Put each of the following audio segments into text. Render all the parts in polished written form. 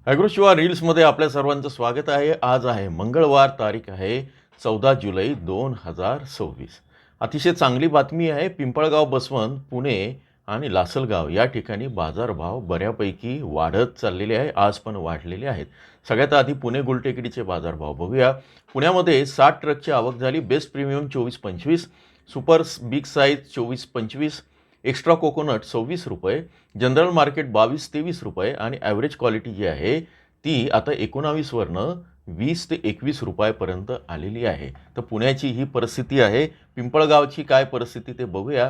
ॲग्रोशिवा रील्समध्ये आपल्या सर्वांचं स्वागत आहे. आज आहे मंगळवार, तारीख आहे 14 जुलै 2026. अतिशय चांगली बातमी आहे. पिंपळगाव, बसवंत, पुणे आणि लासलगाव या ठिकाणी बाजारभाव बऱ्यापैकी वाढत चाललेले आहे. आज पण वाढलेले आहेत. सगळ्यात आधी पुणे गुलटेकडीचे बाजारभाव बघूया. पुण्यामध्ये 60 ट्रकची आवक झाली. Best premium 24-25, super big size 24-25, extra coconut 26 रुपये, जनरल मार्केट 22-23 रुपये आणि ॲव्हरेज क्वालिटी जी आहे ती आता 19 वरनं 20 ते 21 रुपयापर्यंत आलेली आहे. तर पुण्याची ही परिस्थिती आहे. पिंपळगावची काय परिस्थिती ते बघूया.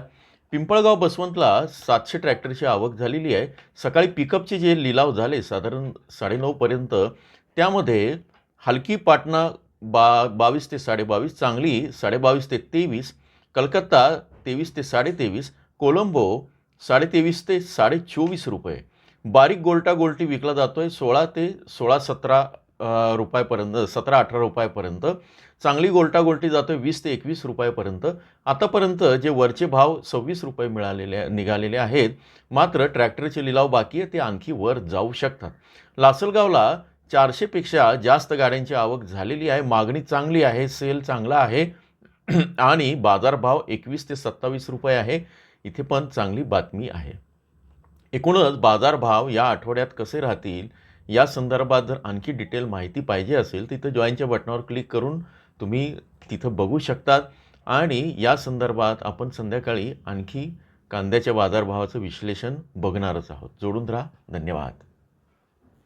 पिंपळगाव बसवंतला 700 ट्रॅक्टरची आवक झालेली आहे. सकाळी पिकअपचे जे लिलाव झाले साधारण 9:30 पर्यंत, त्यामध्ये हलकी पाटणा 22 ते 22.5, चांगली 22.5 ते 23, कलकत्ता 23 ते 23.5, कोलंबो 23.5 ते 24.5 रुपये. बारीक गोल्टा गोल्टी विकला जातोय 16 ते 16-17 रुपयापर्यंत, 17-18 रुपयापर्यंत. चांगली गोल्टा गोल्टी जातोय 20 ते 21 रुपयापर्यंत. आतापर्यंत जे वरचे भाव 26 रुपये निघालेले आहेत. मात्र ट्रॅक्टरचे लिलाव बाकी आहे, ते आणखी वर जाऊ शकतात. लासलगावला 400 पेक्षा जास्त गाड्यांची आवक झालेली आहे. मागणी चांगली आहे, सेल चांगला आहे आणि बाजारभाव 21 ते 27 रुपये आहे. इथे पण चांगली बातमी आहे. एकूणच बाजारभाव या आठवड्यात कसे राहतील या संदर्भात जर आणखी डिटेल माहिती पाहिजे असेल, तिथं जॉईनच्या बटनावर क्लिक करून तुम्ही तिथं बघू शकतात. आणि या संदर्भात आपण संध्याकाळी आणखी कांद्याच्या बाजारभावाचं विश्लेषण बघणारच आहोत. जोडून राहा. धन्यवाद.